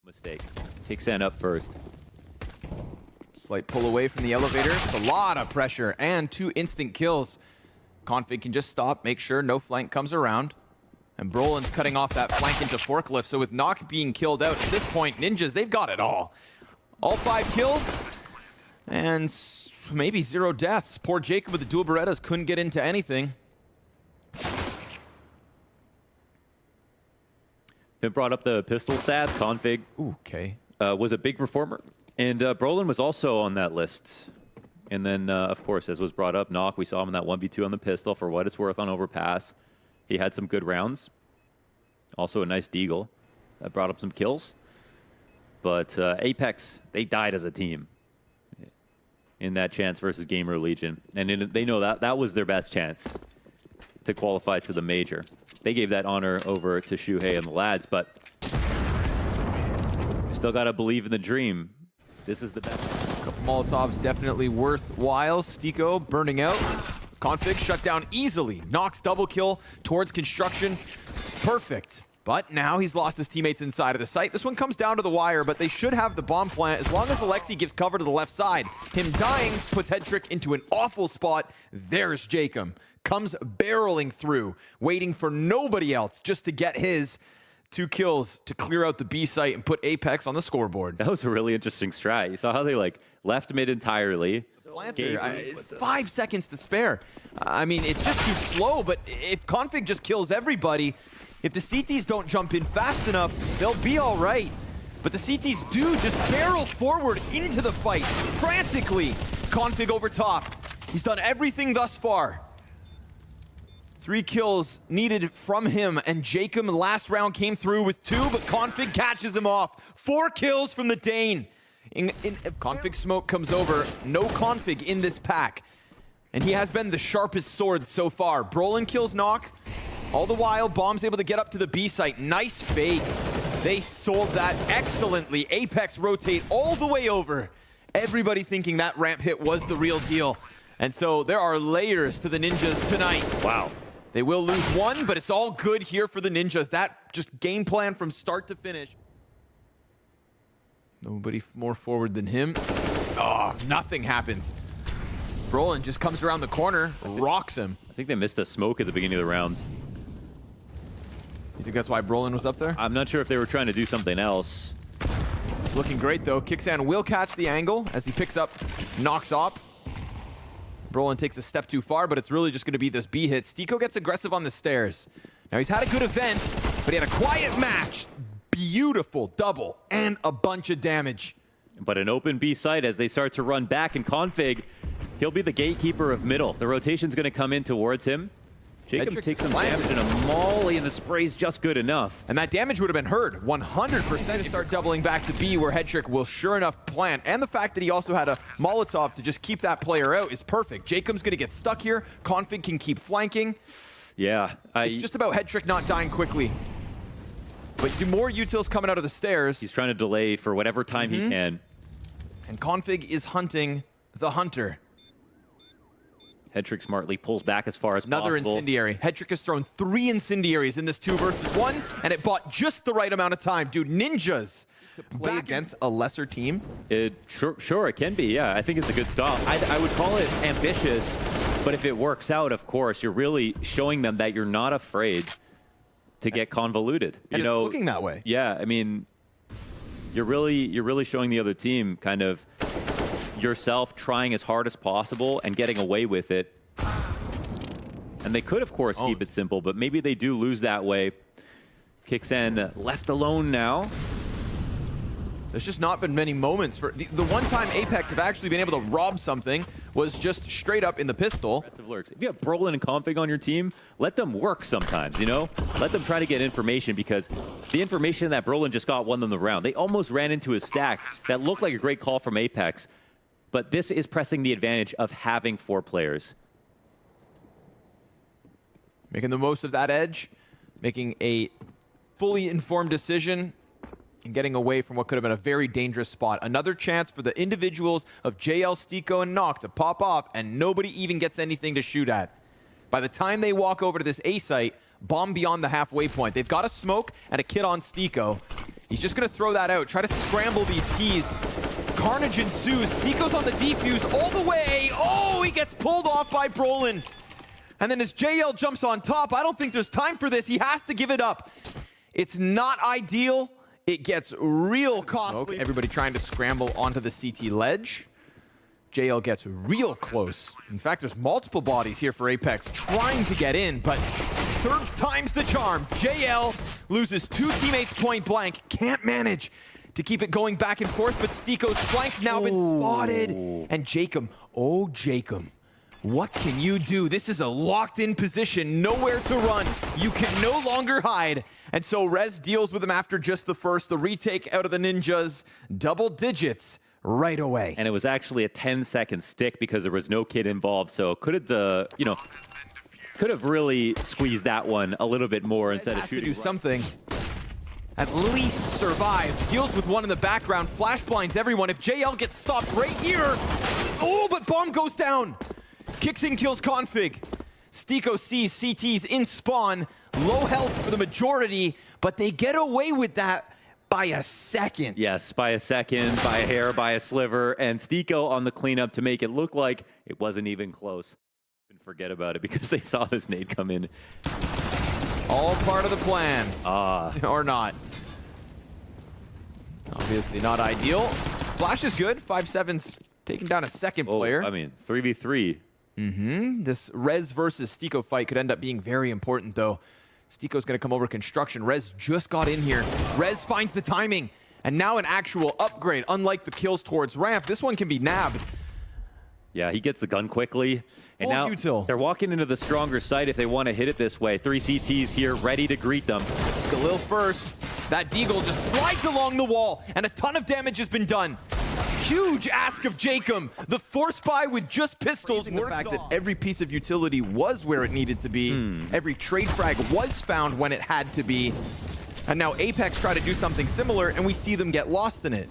Mistake. Take San up first. Slight pull away from the elevator. It's a lot of pressure and 2 instant kills. Config can just stop, make sure no flank comes around. And Brolin's cutting off that flank into forklift. So with Nok being killed out at this point, Ninjas, they've got it all. All 5 kills and maybe 0 deaths. Poor Jacob with the dual Berettas couldn't get into anything. Been brought up the pistol stats. Config was a big performer. And Brolin was also on that list. And then, of course, as was brought up, Nok, we saw him in that 1v2 on the pistol for what it's worth on overpass. He had some good rounds. Also a nice deagle that brought up some kills. But Apeks, they died as a team in that chance versus Gamer Legion. And they know that that was their best chance to qualify to the major. They gave that honor over to Shuhei and the lads, but still got to believe in the dream. This is the best. Molotov's definitely worthwhile. Stiko burning out. Config shut down easily. Nox double kill towards construction. Perfect. But now he's lost his teammates inside of the site. This one comes down to the wire, but they should have the bomb plant as long as Alexi gives cover to the left side. Him dying puts Headtrick into an awful spot. There's Jacob. Comes barreling through, waiting for nobody else just to get his 2 kills to clear out the B site and put Apeks on the scoreboard. That was a really interesting strat. You saw how they left mid entirely. 5 seconds to spare. I mean, it's just too slow, but if Config just kills everybody, if the CTs don't jump in fast enough, they'll be all right. But the CTs do just barrel forward into the fight, frantically. Config over top. He's done everything thus far. 3 kills needed from him, and Jacob last round came through with 2, but Config catches him off. 4 kills from the Dane. Config smoke comes over, no Config in this pack. And he has been the sharpest sword so far. Brolin kills Nok. All the while, Bomb's able to get up to the B site. Nice fake. They sold that excellently. Apeks rotate all the way over. Everybody thinking that ramp hit was the real deal. And so there are layers to the Ninjas tonight. Wow. They will lose 1, but it's all good here for the Ninjas. That just game plan from start to finish. Nobody more forward than him. Oh, nothing happens. Brolin just comes around the corner, rocks him. I think they missed a smoke at the beginning of the rounds. You think that's why Brolin was up there? I'm not sure if they were trying to do something else. It's looking great, though. Kixan will catch the angle as he picks up, knocks off. Brolin takes a step too far, but it's really just going to be this B hit. Stiko gets aggressive on the stairs. Now, he's had a good event, but he had a quiet match. Beautiful double and a bunch of damage. But an open B site as they start to run back, and Config, he'll be the gatekeeper of middle. The rotation's going to come in towards him. Jacob takes some damage, and a molly, and the spray's just good enough. And that damage would have been heard 100% to start doubling back to B, where Headtrick will sure enough plant. And the fact that he also had a Molotov to just keep that player out is perfect. Jacob's going to get stuck here. Config can keep flanking. Yeah. It's just about Headtrick not dying quickly. But more utils coming out of the stairs. He's trying to delay for whatever time he can. And Config is hunting the hunter. Headtrick smartly pulls back as far as possible. Another incendiary. Headtrick has thrown 3 incendiaries in this 2 versus 1, and it bought just the right amount of time. Dude, Ninjas to play against a lesser team. Sure, it can be, yeah. I think it's a good stop. I would call it ambitious, but if it works out, of course, you're really showing them that you're not afraid to get convoluted. And it's looking that way. Yeah, I mean, you're really showing the other team kind of yourself trying as hard as possible and getting away with it. And they could, of course, keep it simple, but maybe they do lose that way. Kixan left alone now. There's just not been many moments for the one time Apeks have actually been able to rob something was just straight up in the pistol. If you have Brolin and Config on your team, let them work sometimes, you know? Let them try to get information, because the information that Brolin just got won them the round. They almost ran into a stack that looked like a great call from Apeks, but this is pressing the advantage of having 4 players. Making the most of that edge, making a fully informed decision, and getting away from what could have been a very dangerous spot. Another chance for the individuals of JL, Stiko, and Nok to pop off, and nobody even gets anything to shoot at. By the time they walk over to this A site, bomb beyond the halfway point. They've got a smoke and a kit on Stiko. He's just going to throw that out, try to scramble these T's. Carnage ensues. Niko's on the defuse all the way. Oh, he gets pulled off by Brolin. And then as JL jumps on top, I don't think there's time for this. He has to give it up. It's not ideal. It gets real costly. Everybody trying to scramble onto the CT ledge. JL gets real close. In fact, there's multiple bodies here for Apeks trying to get in, but third time's the charm. JL loses 2 teammates point blank. Can't manage to keep it going back and forth, but Stiko's flank's now been spotted. And Jacob, oh Jacob, what can you do? This is a locked-in position, nowhere to run. You can no longer hide. And so Rez deals with him after just the first. The retake out of the Ninjas, double digits right away. And it was actually a 10-second stick because there was no kid involved, so could have, could have really squeezed that one a little bit more instead of shooting. To do something. At least survive. Deals with one in the background. Flash blinds everyone. If JL gets stopped right here. Oh, but bomb goes down. Kicks in, kills Config. Stiko sees CTs in spawn. Low health for the majority, but they get away with that by a second. Yes, by a second, by a hair, by a sliver. And Stiko on the cleanup to make it look like it wasn't even close. And forget about it because they saw this nade come in. All part of the plan. Or not. Obviously not ideal. Flash is good. 5-7's taking down a second player. I mean, 3v3. This Rez versus Stiko fight could end up being very important, though. Stiko's going to come over construction. Rez just got in here. Rez finds the timing. And now an actual upgrade. Unlike the kills towards ramp, this one can be nabbed. Yeah, he gets the gun quickly. And now they're walking into the stronger side if they want to hit it this way. 3 CTs here ready to greet them. Galil first. That Deagle just slides along the wall, and a ton of damage has been done. Huge ask of Jacob. The force buy with just pistols. The fact that every piece of utility was where it needed to be. Every trade frag was found when it had to be. And now Apeks try to do something similar, and we see them get lost in it.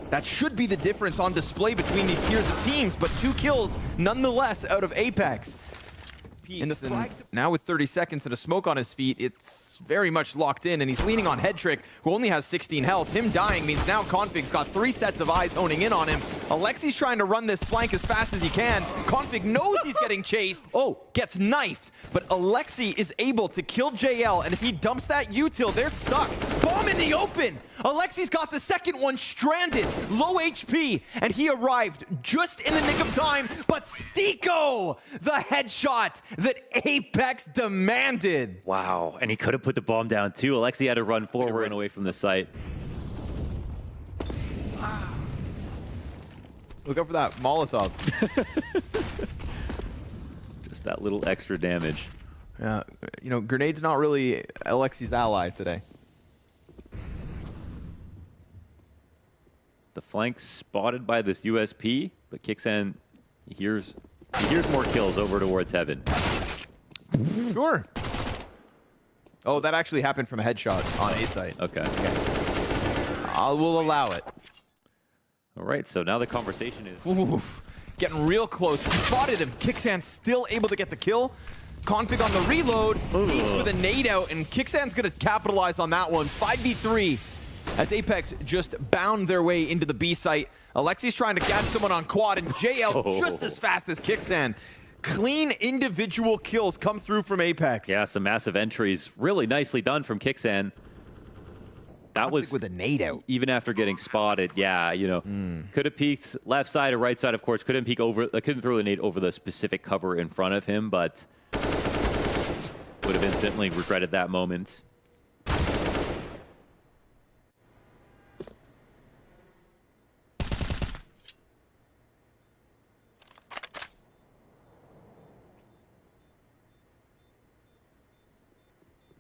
That should be the difference on display between these tiers of teams, but 2 kills nonetheless out of Apeks. Now with 30 seconds and a smoke on his feet, it's very much locked in, and he's leaning on Headtrick, who only has 16 health. Him dying means now Config's got 3 sets of eyes honing in on him. Alexi's trying to run this flank as fast as he can. Config knows he's getting chased. Gets knifed, but Alexi is able to kill JL, and as he dumps that util, they're stuck. Bomb in the open! Alexi's got the second one stranded, low HP, and he arrived just in the nick of time, but Stiko, the headshot that Apeks demanded. Wow, and he could have put the bomb down too. Alexi had to run forward and away from the site. Look out for that Molotov. Just that little extra damage. Yeah, Grenade's not really Alexi's ally today. The flank spotted by this USP, but Kixan hears more kills over towards heaven. Sure. Oh, that actually happened from a headshot on A site. Okay. I will allow it. All right, so now the conversation is... Oof. Getting real close. He spotted him. Kixan still able to get the kill. Config on the reload. Beats with a nade out, and Kixan's going to capitalize on that one. 5v3 as Apeks just bound their way into the B site. Alexi's trying to catch someone on quad, and JL just as fast as Kixan. Clean individual kills come through from Apeks. Yeah, some massive entries. Really nicely done from Kixan. That was with a nade out. Even after getting spotted, yeah, could have peeked left side or right side, of course. Couldn't peek over. Couldn't throw the nade over the specific cover in front of him, but would have instantly regretted that moment.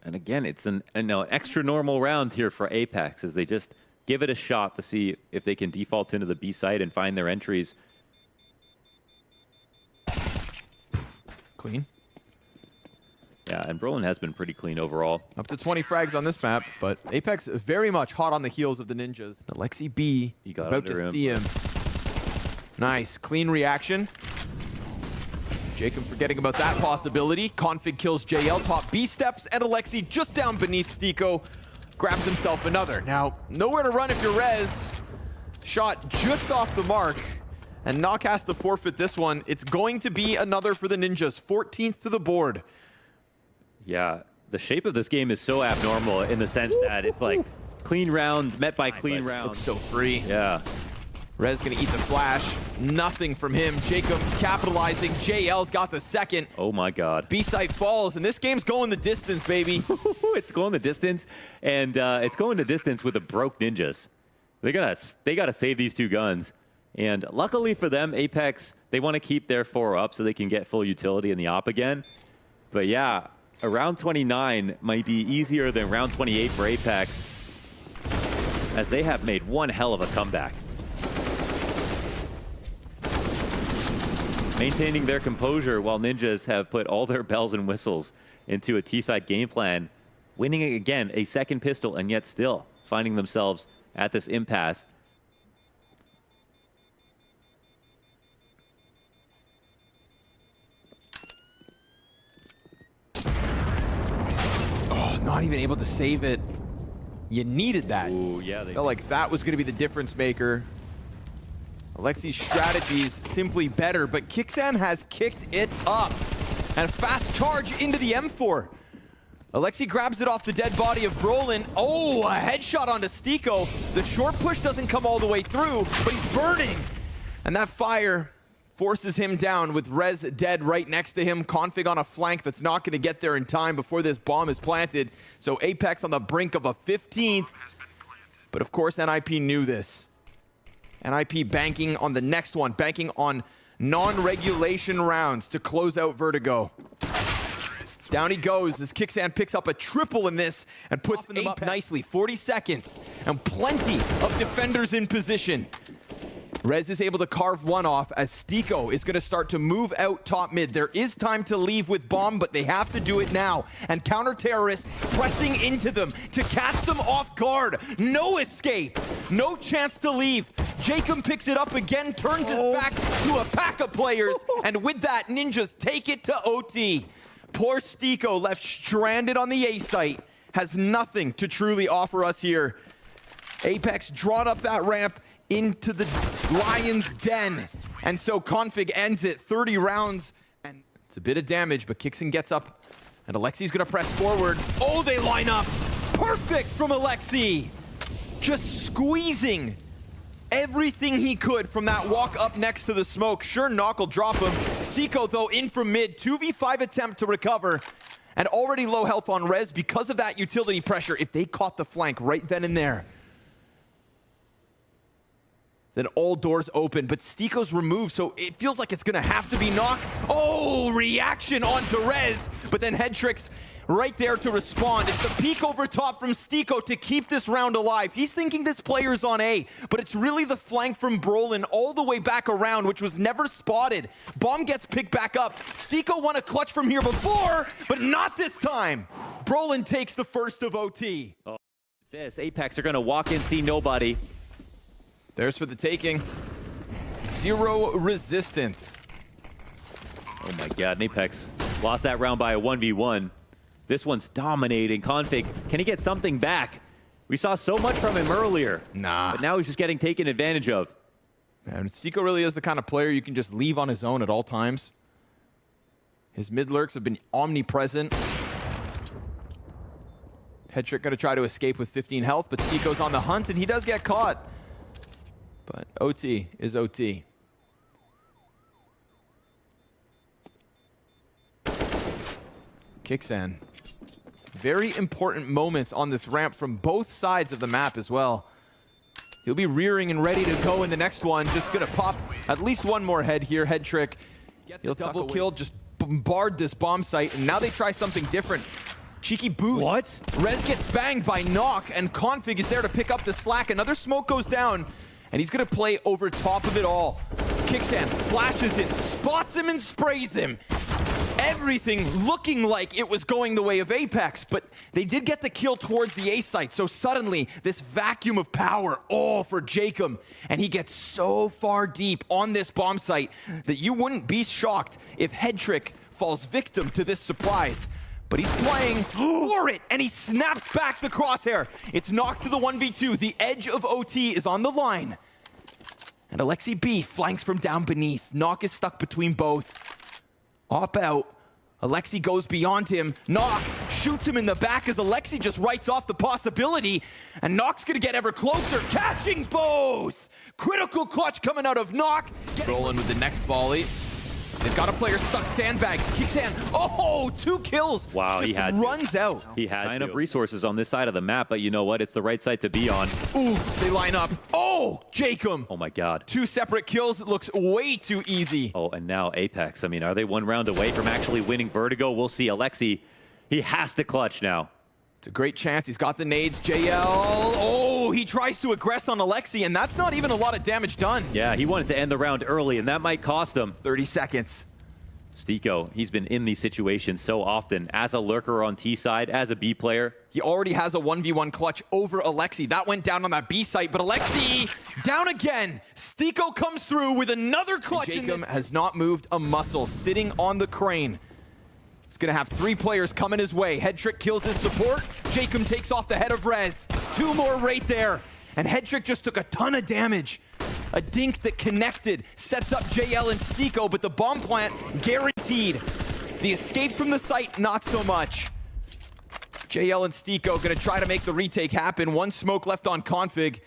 And again, it's an extra normal round here for Apeks as they just give it a shot to see if they can default into the B site and find their entries. Clean. Yeah, and Brolin has been pretty clean overall. Up to 20 frags on this map, but Apeks very much hot on the heels of the Ninjas. Alexi B, he got about to see him. Nice, clean reaction. Jacob forgetting about that possibility. Config kills JL, top B steps, and Alexi just down beneath Stiko. grabs himself another. Now, nowhere to run if you're Rez. Shot just off the mark. And Nok has to forfeit this one. It's going to be another for the Ninjas. 14th to the board. Yeah, the shape of this game is so abnormal in the sense that it's like clean rounds met by clean rounds. Looks so free. Yeah. Rez gonna eat the flash. Nothing from him. Jacob capitalizing. JL's got the second. Oh my God. B-site falls, and this game's going the distance, baby. It's going the distance, and it's going the distance with the broke Ninjas. They gotta save these two guns. And luckily for them, Apeks, they want to keep their 4 up so they can get full utility in the op again. But yeah, round 29 might be easier than round 28 for Apeks, as they have made one hell of a comeback. Maintaining their composure while Ninjas have put all their bells and whistles into a T-side game plan, winning again a second pistol, and yet still finding themselves at this impasse. Oh, not even able to save it. You needed that. Ooh, yeah, they Felt like that was going to be the difference maker. Alexi's strategies simply better, but Kixan has kicked it up. And a fast charge into the M4. Alexi grabs it off the dead body of Brolin. Oh, a headshot onto Stiko. The short push doesn't come all the way through, but he's burning. And that fire forces him down with Rez dead right next to him. Config on a flank that's not going to get there in time before this bomb is planted. So Apeks on the brink of a 15th. But of course, NIP knew this. NIP banking on the next one, banking on non-regulation rounds to close out Vertigo. Down he goes as Kixan picks up a triple in this and puts them up nicely. 40 seconds and plenty of defenders in position. Rez is able to carve one off as Stiko is going to start to move out top mid. There is time to leave with bomb, but they have to do it now. And counter-terrorists pressing into them to catch them off guard. No escape. No chance to leave. Jacob picks it up again, turns his back to a pack of players. And with that, Ninjas take it to OT. Poor Stiko left stranded on the A site. Has nothing to truly offer us here. Apeks drawn up that ramp into the Lion's Den. And so Config ends it 30 rounds. And it's a bit of damage, but Kixan gets up. And Alexi's gonna press forward. Oh, they line up. Perfect from Alexi. Just squeezing everything he could from that walk up next to the smoke. Sure, Nok will drop him. Stiko, though, in from mid. 2v5 attempt to recover. And already low health on Rez because of that utility pressure. If they caught the flank right then and there, then all doors open, but Stiko's removed, so it feels like it's gonna have to be Nok. Oh, reaction onto Rez, but then head tricks right there to respond. It's the peek over top from Stiko to keep this round alive. He's thinking this player's on A, but it's really the flank from Brolin all the way back around, which was never spotted. Bomb gets picked back up. Stiko won a clutch from here before, but not this time. Brolin takes the first of OT. Oh, this Apeks are gonna walk in, see nobody. There's for the taking. Zero resistance. Oh my God, Apeks lost that round by a 1v1. This one's dominating. Config, can he get something back? We saw so much from him earlier. Nah. But now he's just getting taken advantage of. Man, Stiko really is the kind of player you can just leave on his own at all times. His mid lurks have been omnipresent. Head trick gonna try to escape with 15 health, but Stiko's on the hunt and he does get caught. But OT is OT. Kixan. Very important moments on this ramp from both sides of the map as well. He'll be rearing and ready to go in the next one. Just gonna pop at least one more head here. Head trick. He'll double kill, just bombard this bomb site, and now they try something different. Cheeky boost. What? Rez gets banged by Nok, and Config is there to pick up the slack. Another smoke goes down. And he's gonna play over top of it all. Kixan flashes it, spots him and sprays him. Everything looking like it was going the way of Apeks, but they did get the kill towards the A site. So suddenly, this vacuum of power all for Jacob. And he gets so far deep on this bomb site that you wouldn't be shocked if Head Trick falls victim to this surprise. but he's playing for it, and he snaps back the crosshair. It's knocked to the 1v2. The edge of OT is on the line. And Alexi B flanks from down beneath. Nock is stuck between both. Op out. Alexi goes beyond him. Nock shoots him in the back as Alexi just writes off the possibility. And Nock's gonna get ever closer, catching both! Critical clutch coming out of Nock. Rolling with the next volley. They've got a player stuck sandbags. Kicks hand. Oh, 2 kills. Wow, he had runs out. He had tying up resources on this side of the map, but you know what? It's the right side to be on. Ooh, they line up. Oh, Jacob. Oh my God. 2 separate kills. It looks way too easy. Oh, and now Apeks. I mean, are they 1 round away from actually winning Vertigo? We'll see. Alexi, he has to clutch now. It's a great chance. He's got the nades. JL. Oh, he tries to aggress on Alexi, and that's not even a lot of damage done. Yeah, he wanted to end the round early, and that might cost him. 30 seconds. Stiko, he's been in these situations so often as a lurker on T side, as a B player. He already has a 1v1 clutch over Alexi. That went down on that B site, but Alexi down again. Stiko comes through with another clutch. Jacob has not moved a muscle, sitting on the crane. He's gonna have 3 players coming his way. Headtrick kills his support. Jacob takes off the head of Rez. 2 more right there. And Headtrick just took a ton of damage. A dink that connected sets up JL and Stiko, but the bomb plant guaranteed. The escape from the site, not so much. JL and Stiko gonna try to make the retake happen. 1 smoke left on config.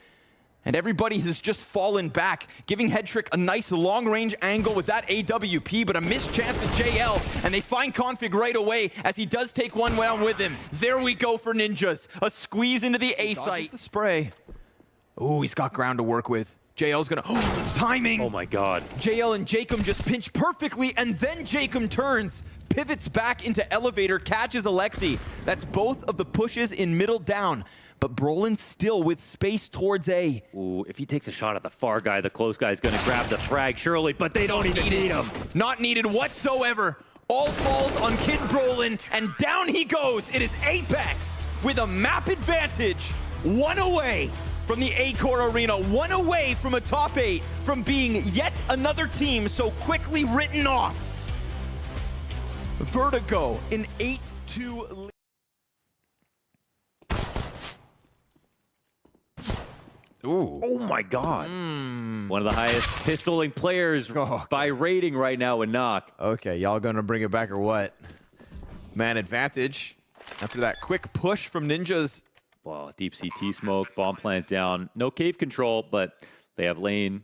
And everybody has just fallen back, giving Headtrick a nice long-range angle with that AWP, but a missed chance at JL, and they find config right away as he does take 1 down with him. There we go for Ninjas. A squeeze into the A site. The spray. Oh, he's got ground to work with. JL's gonna, timing! Oh my God. JL and Jacob just pinch perfectly, and then Jacob turns, pivots back into elevator, catches Alexi. That's both of the pushes in middle down. But Brolin still with space towards A. Ooh, if he takes a shot at the far guy, the close guy's gonna grab the frag, surely, but they don't even need him. Not needed whatsoever. All falls on Kid Brolin, and down he goes. It is Apeks with a map advantage. 1 away from the A-Core Arena, 1 away from a top 8, from being yet another team so quickly written off. Vertigo, an 8-2 lead. Ooh. Oh my God. One of the highest pistoling players by rating right now in Knock. Okay, y'all gonna bring it back or what? Man advantage. After that quick push from Ninjas. Wow, deep CT smoke, bomb plant down. No cave control, but they have lane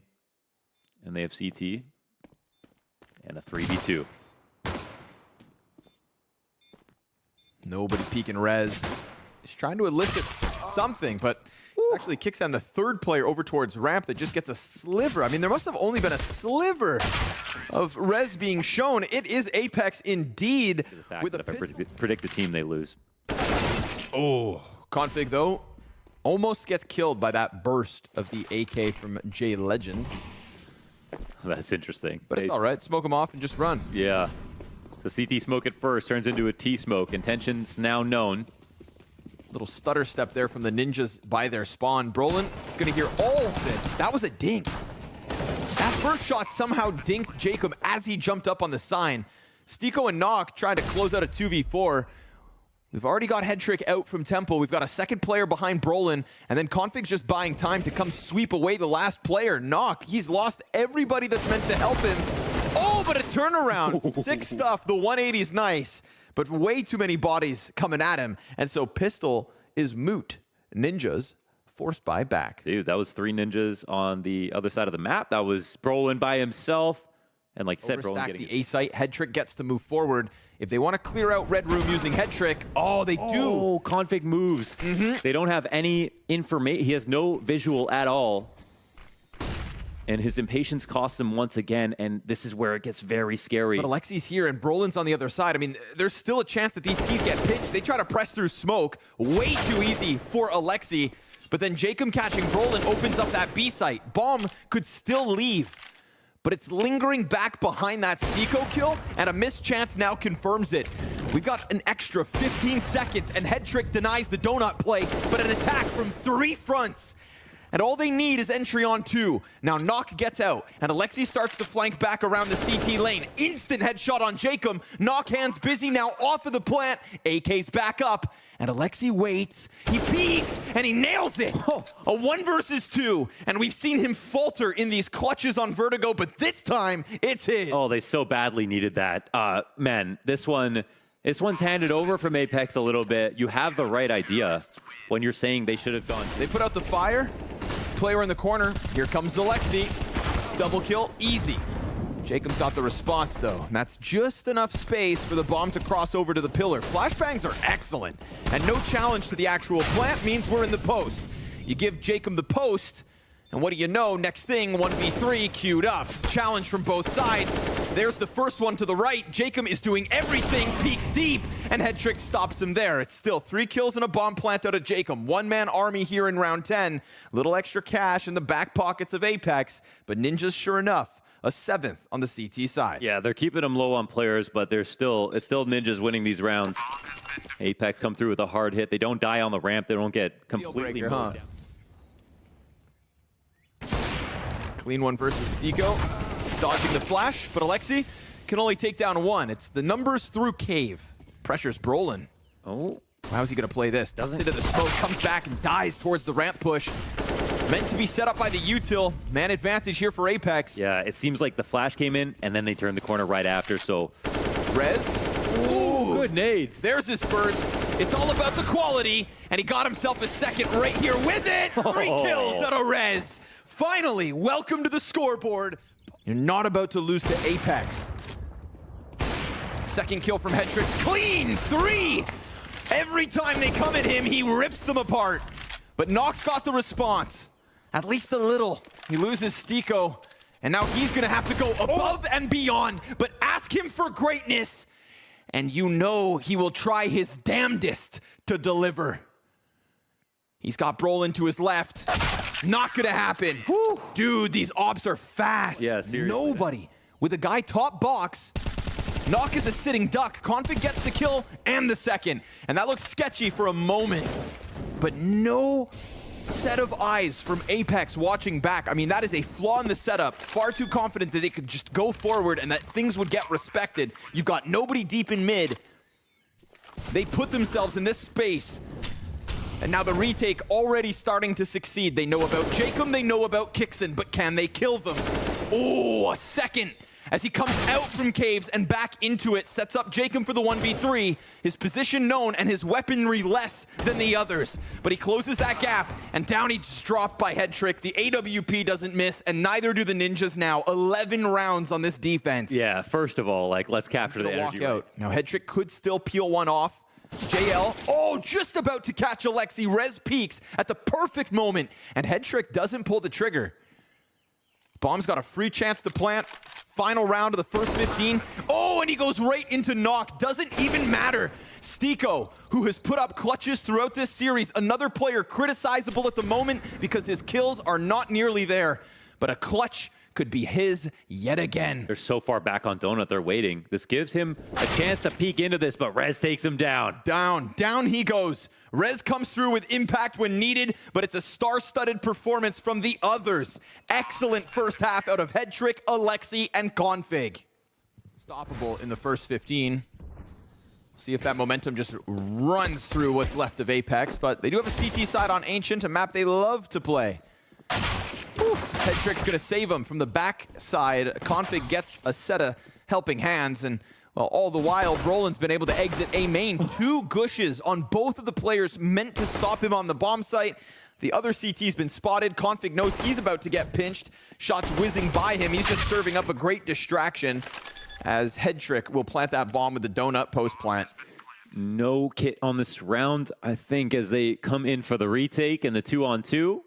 and they have CT. And a 3v2. Nobody peeking Rez. He's trying to elicit something, but actually kicks on the 3rd player over towards ramp that just gets a sliver. I mean, there must have only been a sliver of Rez being shown. It is Apeks indeed. With if I predict the team, they lose. Oh, config though almost gets killed by that burst of the AK from J Legend. That's interesting. But it's all right. Smoke him off and just run. Yeah. The CT smoke at first turns into a T smoke. Intentions now known. Little stutter step there from the Ninjas by their spawn. Brolin gonna hear all of this. That was a dink. That first shot somehow dinked Jacob as he jumped up on the sign. Stiko and Nock tried to close out a 2v4. We've already got Headtrick out from Temple. We've got a 2nd player behind Brolin, and then Config's just buying time to come sweep away the last player. Nock, he's lost everybody that's meant to help him. Oh, but a turnaround. Sick stuff. The 180 is nice, but way too many bodies coming at him. And so Pistol is moot. Ninjas forced by back. Dude, that was 3 Ninjas on the other side of the map. That was Brolin by himself. And like you said, Brolin getting the A site. Headtrick gets to move forward. If they want to clear out Red Room using Headtrick, oh, they do. Oh, Config moves. They don't have any information. He has no visual at all. And his impatience costs him once again, and this is where it gets very scary. But Alexi's here, and Brolin's on the other side. I mean, there's still a chance that these T's get pitched. They try to press through smoke. Way too easy for Alexi. But then Jacob catching Brolin opens up that B site. Bomb could still leave, but it's lingering back behind that Stiko kill, and a missed chance now confirms it. We've got an extra 15 seconds, and Headtrick denies the donut play, but an attack from 3 fronts. and all they need is entry on 2. Now Nok gets out, and Alexi starts to flank back around the CT lane. Instant headshot on Jacob. Nok hands busy now off of the plant. AK's back up, and Alexi waits. He peeks, and he nails it. A 1 versus 2, and we've seen him falter in these clutches on Vertigo, but this time, it's his. Oh, they so badly needed that. Man, this one's handed over from Apeks a little bit. You have the right idea when you're saying they should have gone. They put out the fire. Player in the corner. Here comes Alexi. Double kill, easy. Jacob's got the response though, and that's just enough space for the bomb to cross over to the pillar. Flashbangs are excellent, and no challenge to the actual plant means we're in the post. You give Jacob the post, and what do you know? Next thing, 1v3 queued up. Challenge from both sides. There's the first one to the right. Jacob is doing everything, peeks deep, and Headtrick stops him there. It's still 3 kills and a bomb plant out of Jacob. One-man army here in round 10. Little extra cash in the back pockets of Apeks, but Ninjas, sure enough, a 7th on the CT side. Yeah, they're keeping them low on players, but it's still Ninjas winning these rounds. Apeks come through with a hard hit. They don't die on the ramp. They don't get completely mowed down. Clean one versus Stiko. Dodging the flash, but Alexi can only take down 1. It's the numbers through cave. Pressure's Brolin. Oh. How's he going to play this? Doesn't into the smoke, comes back and dies towards the ramp push. Meant to be set up by the util. Man advantage here for Apeks. Yeah, it seems like the flash came in, and then they turned the corner right after, so... Rez. Ooh, good nades. There's his first. It's all about the quality, and he got himself a second right here with it. 3 kills out of Rez. Finally, welcome to the scoreboard. You're not about to lose to Apeks. Second kill from Headtricks. Clean! 3! Every time they come at him, he rips them apart. But Nox got the response. At least a little. He loses Stiko, and now he's gonna have to go above and beyond. But ask him for greatness, and you know he will try his damnedest to deliver. He's got Brolin to his left. Not gonna happen. Whew. Dude, these ops are fast. Yeah, seriously. Nobody. With a guy top box, Nock is a sitting duck. Config gets the kill and the second. And that looks sketchy for a moment. But no set of eyes from Apeks watching back. I mean, that is a flaw in the setup. Far too confident that they could just go forward and that things would get respected. You've got nobody deep in mid. They put themselves in this space. And now the retake already starting to succeed. They know about Jacob, they know about Kixon, but can they kill them? Oh, a second as he comes out from caves and back into it, sets up Jacob for the 1v3. His position known and his weaponry less than the others. But he closes that gap, and down he just dropped by Headtrick. The AWP doesn't miss, and neither do the Ninjas now. 11 rounds on this defense. Yeah, first of all, like, let's capture the energy. Walk out. Now Headtrick could still peel one off. JL, oh, just about to catch Alexi. Rez peaks at the perfect moment, and Headtrick doesn't pull the trigger. Bomb's got a free chance to plant. Final round of the first 15. Oh, and he goes right into Nock. Doesn't even matter. Stiko, who has put up clutches throughout this series, another player criticizable at the moment because his kills are not nearly there. But a clutch could be his yet again. They're so far back on Donut, they're waiting. This gives him a chance to peek into this, but Rez takes him down. Down he goes. Rez comes through with impact when needed, but it's a star-studded performance from the others. Excellent first half out of Headtrick, Alexi, and Config. Stoppable in the first 15. See if that momentum just runs through what's left of Apeks, but they do have a CT side on Ancient, a map they love to play. Headtrick's gonna save him from the back side. Config gets a set of helping hands, and well, all the while, Brolin's been able to exit A main. 2 gushes on both of the players meant to stop him on the bomb site. The other CT's been spotted. Config knows he's about to get pinched. Shots whizzing by him. He's just serving up a great distraction as Headtrick will plant that bomb with the donut post plant. No kit on this round, I think, as they come in for the retake and the 2-on-2.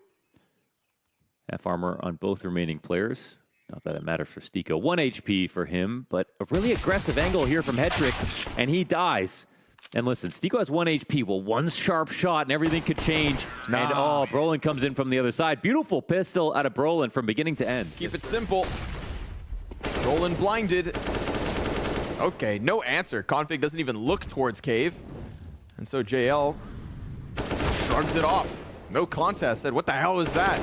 Half armor on both remaining players. Not that it matters for Stiko. 1 HP for him, but a really aggressive angle here from Headtrick, and he dies. And listen, Stiko has 1 HP. Well, one sharp shot and everything could change. Nah. And oh, Brolin comes in from the other side. Beautiful pistol out of Brolin from beginning to end. Keep it simple. Brolin blinded. Okay, no answer. Config doesn't even look towards cave. And so JL shrugs it off. No contest. Said, what the hell is that?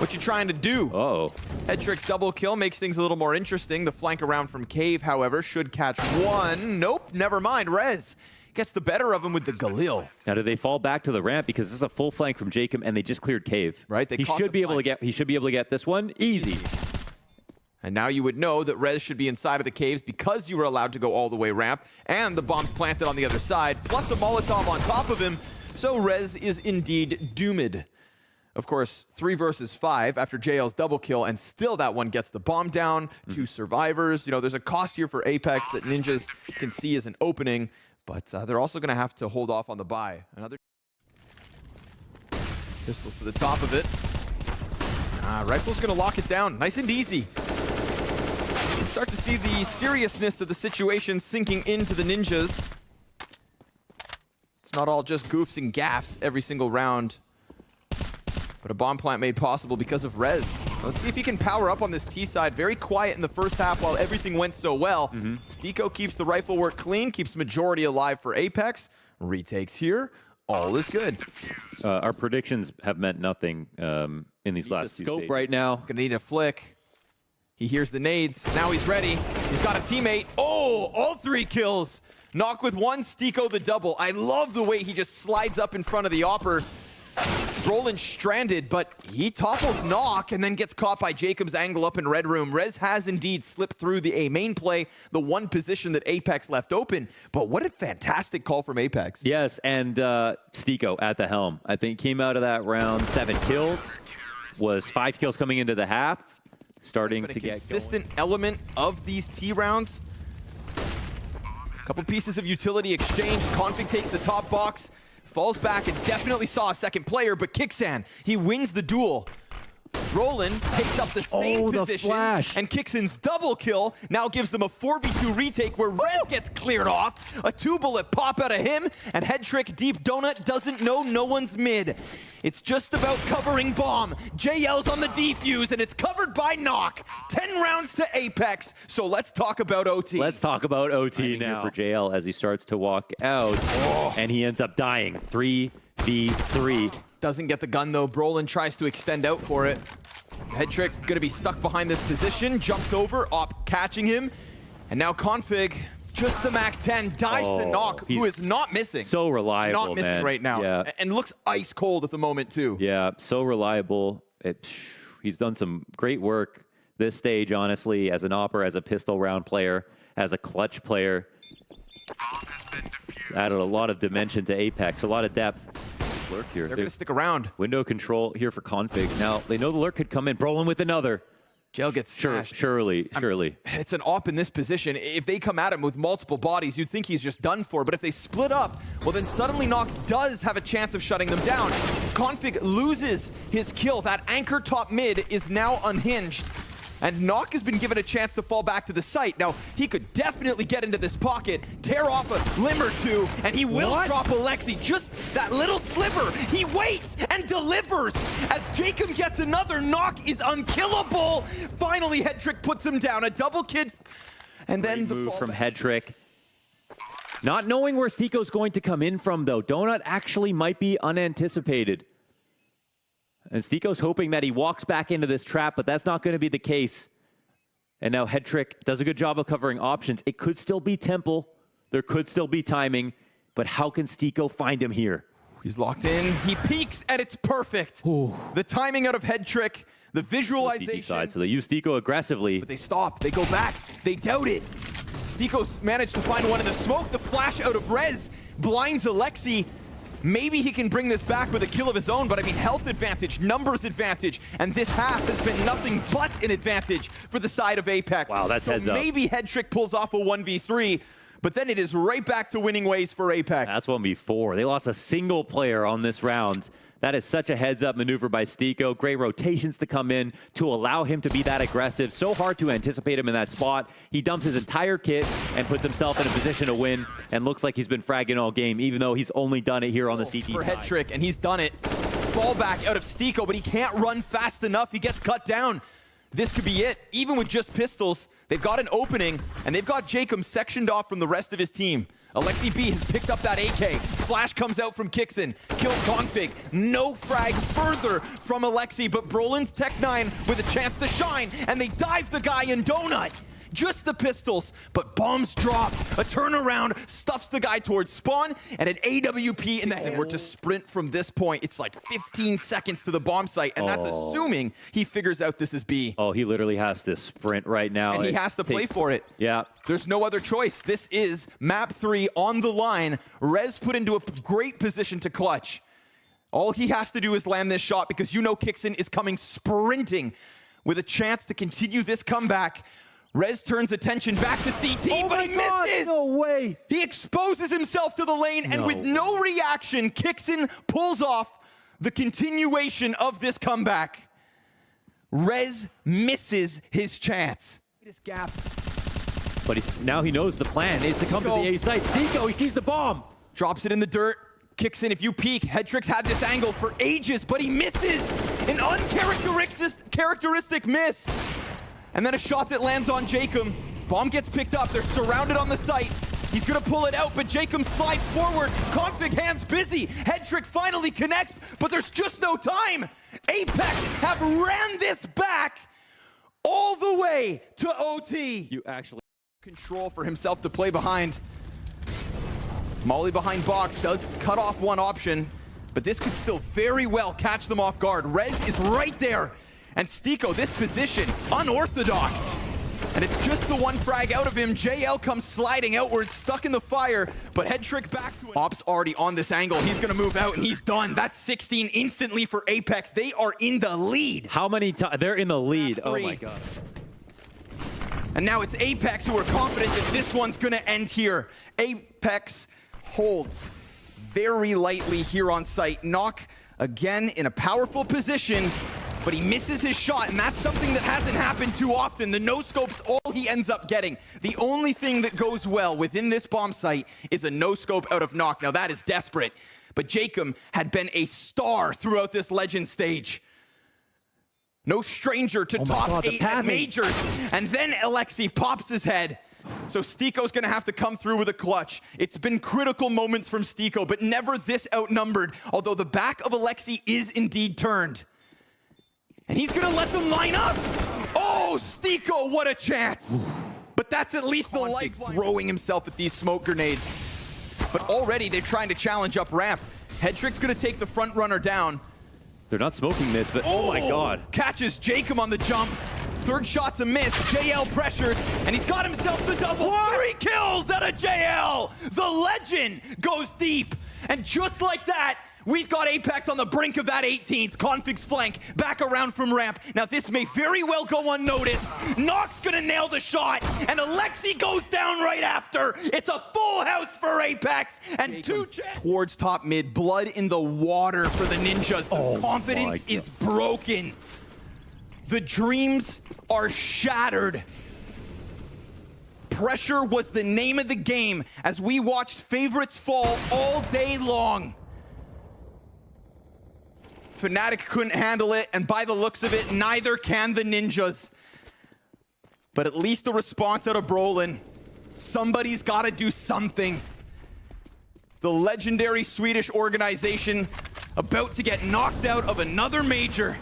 What you trying to do? Oh. Headtrick's double kill makes things a little more interesting. The flank around from Cave, however, should catch one. Nope, never mind. Rez gets the better of him with the Galil. Now, do they fall back to the ramp because this is a full flank from Jacob, and they just cleared Cave? Right. He should be able to get. He should be able to get this one easy. And now you would know that Rez should be inside of the caves because you were allowed to go all the way ramp, and the bomb's planted on the other side, plus a Molotov on top of him. So Rez is indeed doomed. Of course, 3 versus 5 after JL's double kill, and still that one gets the bomb down. 2 survivors. You know, there's a cost here for Apeks that Ninjas can see as an opening, but they're also going to have to hold off on the buy. Another pistols to the top of it. Rifle's going to lock it down. Nice and easy. You start to see the seriousness of the situation sinking into the Ninjas. It's not all just goofs and gaffs every single round, but a bomb plant made possible because of Rez. Let's see if he can power up on this T side. Very quiet in the first half while everything went so well. Stiko keeps the rifle work clean, keeps majority alive for Apeks. Retakes here. All is good. Our predictions have meant nothing in these last 2 stages. Right now. He's gonna need a flick. He hears the nades. Now he's ready. He's got a teammate. Oh, all 3 kills. Knock with 1, Stiko the double. I love the way he just slides up in front of the Opper. Brolin stranded, but he topples Knock and then gets caught by Jacob's angle up in Red Room. Rez has indeed slipped through the A main play, the one position that Apeks left open. But what a fantastic call from Apeks. Yes, and Stiko at the helm. I think came out of that round 7 kills. Was 5 kills coming into the half. Starting to get consistent element of these T rounds. Couple pieces of utility exchanged. Config takes the top box. Falls back and definitely saw a second player, but Kixan, he wins the duel. Brolin takes up the same position, and Kixan's double kill now gives them a 4v2 retake where Rez gets cleared off. A 2-bullet pop out of him, and Headtrick Deep Donut doesn't know no one's mid. It's just about covering bomb. JL's on the defuse, and it's covered by Knock. 10 rounds to Apeks, so let's talk about OT. Let's talk about OT now. For JL as he starts to walk out, and he ends up dying. 3v3. Doesn't get the gun though. Brolin tries to extend out for it. Headtrick gonna be stuck behind this position. Jumps over, Op catching him. And now Config, just the MAC-10, dies to Knock, who is not missing. So reliable, not missing right now. Yeah. And looks ice cold at the moment too. Yeah, so reliable. He's done some great work this stage, honestly, as an Opper, as a pistol round player, as a clutch player. He's added a lot of dimension to Apeks, a lot of depth. Lurk here. They're going to stick around. Window control here for Config. Now, they know the lurk could come in. Brolin with another. Jail gets smashed. Surely. It's an op in this position. If they come at him with multiple bodies, you'd think he's just done for. But if they split up, well, then suddenly Knock does have a chance of shutting them down. Config loses his kill. That anchor top mid is now unhinged. And Knock has been given a chance to fall back to the site. Now, he could definitely get into this pocket, tear off a limb or two, and he will drop Alexi. Just that little sliver. He waits and delivers. As Jacob gets another, Knock is unkillable. Finally, Headtrick puts him down. A double kid. And then the move from Headtrick. Not knowing where Stiko's going to come in from, though. Donut actually might be unanticipated. And Stiko's hoping that he walks back into this trap, but that's not going to be the case. And now Headtrick does a good job of covering options. It could still be Temple. There could still be timing. But how can Stiko find him here? He's locked in. He peeks, and it's perfect. Ooh. The timing out of Headtrick, the visualization. Side, so they use Stiko aggressively. But they stop. They go back. They doubt it. Stiko's managed to find one in the smoke. The flash out of Rez blinds Alexi. Maybe he can bring this back with a kill of his own, but I mean, health advantage, numbers advantage, and this half has been nothing but an advantage for the side of Apeks. Wow, that's heads up. Maybe Headtrick pulls off a 1v3, but then it is right back to winning ways for Apeks. That's 1v4. They lost a single player on this round. That is such a heads-up maneuver by Stiko. Great rotations to come in to allow him to be that aggressive. So hard to anticipate him in that spot. He dumps his entire kit and puts himself in a position to win, and looks like he's been fragging all game, even though he's only done it here on the CT for side. Headtrick, and he's done it. Fallback out of Stiko, but he can't run fast enough. He gets cut down. This could be it. Even with just pistols, they've got an opening, and they've got Jacob sectioned off from the rest of his team. Alexi B has picked up that AK. Flash comes out from Kixin, kills Config. No frag further from Alexi, but Brolin's Tech 9 with a chance to shine, and they dive the guy in Donut. Just the pistols, but bombs dropped. A turnaround stuffs the guy towards spawn, and an AWP in the hand. We're to sprint from this point. It's like 15 seconds to the bomb site, and that's assuming he figures out this is B. Oh, he literally has to sprint right now. And he has to play for it. Yeah. There's no other choice. This is map 3 on the line. Rez put into a great position to clutch. All he has to do is land this shot because you know Kixin is coming sprinting with a chance to continue this comeback. Rez turns attention back to CT, but he misses! No way! He exposes himself to the lane, and with no reaction, Kixin pulls off the continuation of this comeback. Rez misses his chance. This gap. But now he knows the plan is to come to the A site. niko, he sees the bomb! Drops it in the dirt. Kicks in. If you peek, Headtrick's had this angle for ages, but he misses! An uncharacteristic miss! And then a shot that lands on Jacob. Bomb gets picked up. They're surrounded on the site. He's gonna pull it out, but Jacob slides forward. Config hands busy. Headtrick finally connects, but there's just no time. Apeks have ran this back all the way to OT. You actually Control for himself to play behind. Molly behind box does cut off one option, but this could still very well catch them off guard. Rez is right there. And niko, this position, unorthodox. And it's just the one frag out of him. JL comes sliding outwards, stuck in the fire, but Headtrick back to it. Ops already on this angle. He's gonna move out and he's done. That's 16 instantly for Apeks. They are in the lead. How many times? They're in the lead. Oh my god. And now it's Apeks who are confident that this one's gonna end here. Apeks holds very lightly here on site. Knock again in a powerful position, but he misses his shot, and that's something that hasn't happened too often. The no-scope's all he ends up getting. The only thing that goes well within this bomb site is a no-scope out of Knock. Now that is desperate, but Jacob had been a star throughout this Legend stage. No stranger to top 8 at majors, and then Alexi pops his head. So niko's gonna have to come through with a clutch. It's been critical moments from niko, but never this outnumbered, although the back of Alexi is indeed turned. And he's gonna let them line up. Oh, niko, what a chance. But that's at least the life throwing himself at these smoke grenades. But already they're trying to challenge up ramp. Headtrick's gonna take the front runner down. They're not smoking this, but oh my god. Catches Jacob on the jump. Third shot's a miss. JL pressured, and he's got himself the double. 3 kills out of JL. The legend goes deep. And just like that, we've got Apeks on the brink of that 18th. Config's flank back around from ramp. Now this may very well go unnoticed. Knock's gonna nail the shot, and Alexi goes down right after. It's a full house for Apeks, and towards top mid. Blood in the water for the ninjas. The confidence is broken. The dreams are shattered. Pressure was the name of the game as we watched favorites fall all day long. Fnatic couldn't handle it, and by the looks of it, neither can the ninjas. But at least the response out of Brolin. Somebody's got to do something. The legendary Swedish organization about to get knocked out of another major,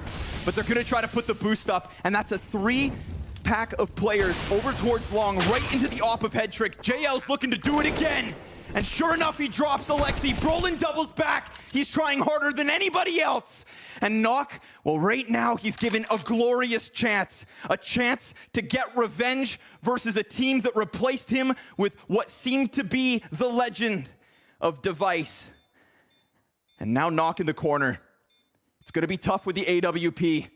but they're going to try to put the boost up, and that's a 3-pack of players over towards long, right into the op of Headtrick. JL's looking to do it again. And sure enough, he drops Alexi. Brolin doubles back. He's trying harder than anybody else. And Knock, well, right now, he's given a glorious chance. A chance to get revenge versus a team that replaced him with what seemed to be the legend of Device. And now Knock in the corner. It's going to be tough with the AWP.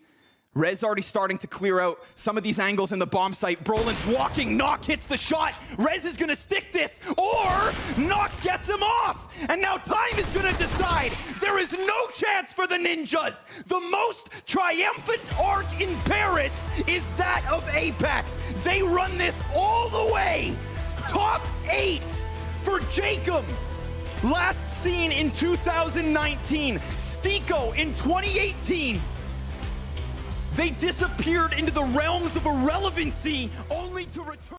Rez already starting to clear out some of these angles in the bomb site. Brolin's walking, Knock hits the shot. Rez is gonna stick this, or Knock gets him off. And now time is gonna decide. There is no chance for the ninjas. The most triumphant arc in Paris is that of Apeks. They run this all the way. Top 8 for Jacob. Last seen in 2019. niko in 2018. They disappeared into the realms of irrelevancy only to return.